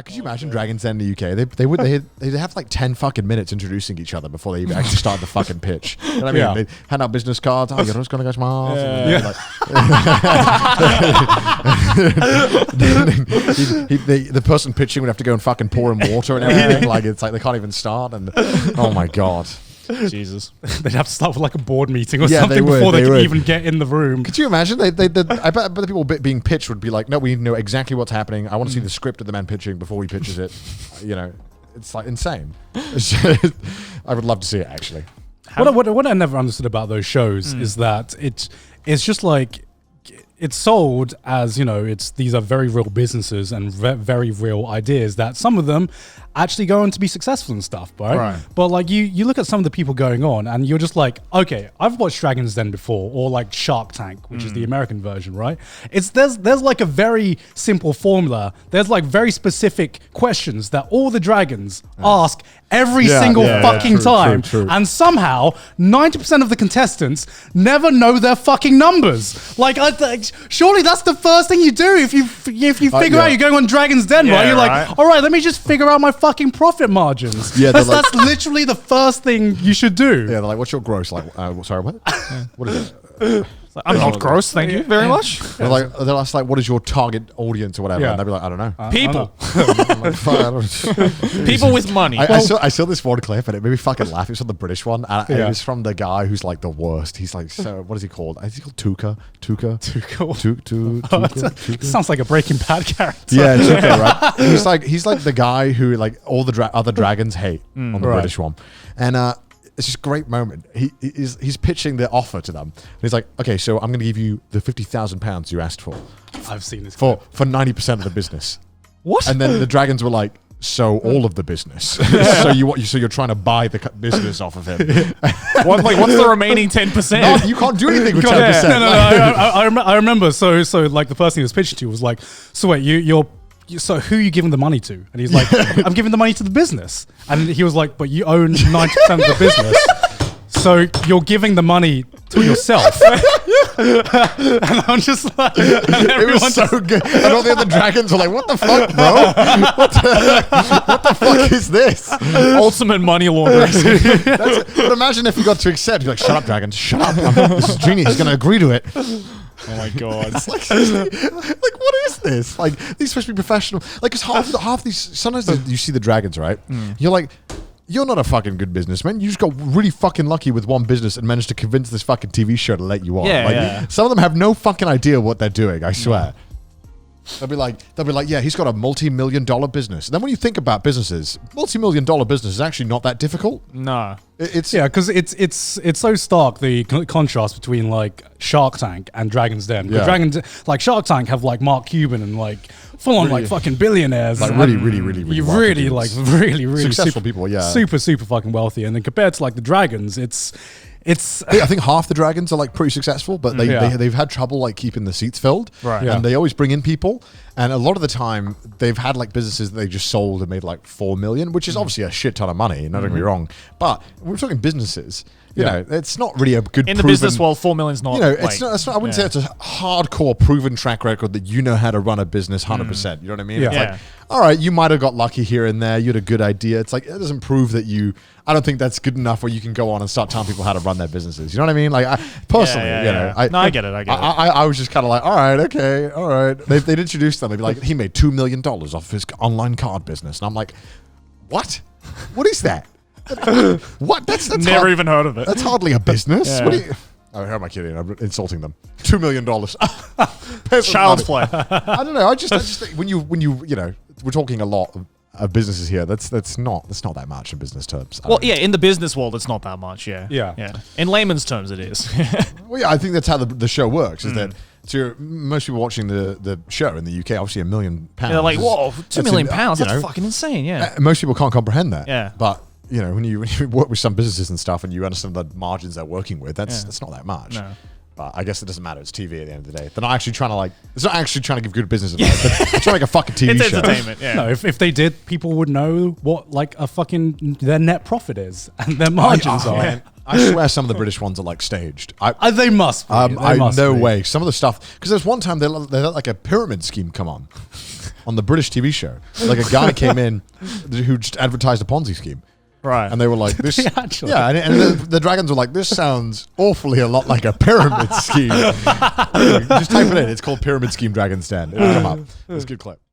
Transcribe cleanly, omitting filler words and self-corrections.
Could you imagine Dragons Den in the UK? They'd have like 10 fucking minutes introducing each other before they even actually start the fucking pitch. You know what I mean? They hand out business cards. Oh, you're just gonna go smart. The person pitching would have to go and fucking pour him water and everything. Like it's like they can't even start. And oh my god. Jesus. They'd have to start with like a board meeting or something before they could even get in the room. Could you imagine? I bet the people being pitched would be like, no, we know exactly what's happening. I want to see the script of the man pitching before he pitches it. You know, it's like insane. I would love to see it actually. What I never understood about those shows is that it's just like, it's sold as, you know, these are very real businesses and very real ideas that some of them actually go on to be successful and stuff, right? But like you look at some of the people going on and you're just like, okay, I've watched Dragons Den before, or like Shark Tank, which is the American version, right? There's like a very simple formula. There's like very specific questions that all the dragons ask every single fucking time. True. And somehow 90% of the contestants never know their fucking numbers. Like, surely that's the first thing you do if you figure out you're going on Dragons Den, right? You're like, all right, let me just figure out my fucking profit margins. Yeah, that's literally the first thing you should do. Yeah, they're like, what's your gross? Like, sorry, what? What is it? I'm not gross, thank you very much. They're like, what is your target audience or whatever? And they'll be like, I don't know. People. People with money. I saw this one clip and it made me fucking laugh. It's from the British one. And it was from the guy who's like the worst. He's like, so what is he called? Is he called Tuka? Tuka? Sounds like a Breaking Bad character. Yeah, Tuka, right? He's like the guy who like all the other dragons hate on the British one. And it's just a great moment. He's pitching the offer to them. And he's like, okay, so I'm going to give you the £50,000 you asked for. I've seen this for 90% of the business. What? And then the dragons were like, so all of the business. So you're trying to buy the business off of him. What's the remaining 10%? No, you can't do anything with 10%. No. I remember. So like the person he was pitching to was like, so wait, so who are you giving the money to? And he's like, I'm giving the money to the business. And he was like, but you own 90% of the business. So you're giving the money to yourself. And I'm just like, it was so good. And all the other dragons were like, what the fuck, bro? What the fuck is this? Ultimate money laundering. But imagine if you got to accept, you're like, shut up, dragons, shut up. This is genius. He's going to agree to it. Oh my god! It's like what is this? Like, these supposed to be professional. Like, because half these. Sometimes you see the dragons, right? You're like, you're not a fucking good businessman. You just got really fucking lucky with one business and managed to convince this fucking TV show to let you on. Some of them have no fucking idea what they're doing. I swear. They'll be like, yeah, he's got a multi-million-dollar business. And then when you think about businesses, multi-million-dollar business is actually not that difficult. No. Because it's so stark, the contrast between like Shark Tank and Dragons Den. Like Shark Tank have like Mark Cuban and like full on like fucking billionaires, like really successful people, super fucking wealthy. And then compared to like the Dragons, it's I think half the dragons are like pretty successful, but they've had trouble like keeping the seats filled, and they always bring in people. And a lot of the time, they've had like businesses that they just sold and made like 4 million, which is obviously a shit ton of money. Not get me wrong, but we're talking businesses. You know, it's not really a good in the business world. 4 million is not. You know, it's not. I wouldn't say it's a hardcore proven track record that you know how to run a business 100%. You know what I mean? It's like, all right, you might have got lucky here and there. You had a good idea. It's like, it doesn't prove that you. I don't think that's good enough where you can go on and start telling people how to run their businesses. You know what I mean? Like, personally, you know, I get it. I was just kind of like, all right, okay, all right. They'd introduce them. They'd be like, he made $2 million off his online card business, and I'm like, what? What is that? What? That's never even heard of it. That's hardly a business. Yeah. What do you? Oh, how am I kidding? I'm insulting them. $2 million. Child's play. I don't know. I just think when you know, we're talking a lot of businesses here. That's not that much in business terms. Well, yeah, in the business world, it's not that much. Yeah. In layman's terms, it is. Well, yeah, I think that's how the show works. Is that so most people watching the show in the UK, obviously £1 million. They're like, whoa, £2 million. That's fucking insane. Yeah. Most people can't comprehend that. Yeah. But you know, when you work with some businesses and stuff, and you understand the margins they're working with, that's not that much. No. But I guess it doesn't matter. It's TV at the end of the day. They're not actually trying to it's not actually trying to give good business advice. They're trying to make a fucking TV show. It's entertainment, yeah. No, if they did, people would know what like a fucking their net profit is and their margins are. I swear some of the British ones are like staged. They must be. No way. Some of the stuff, because there's one time they let like a pyramid scheme come on the British TV show. Like a guy came in who just advertised a Ponzi scheme. Right. And they were like, this. Actually. Yeah. And the dragons were like, this sounds awfully a lot like a pyramid scheme. Just type it in. It's called Pyramid Scheme Dragon Stand. It'll come up. It's a good clip.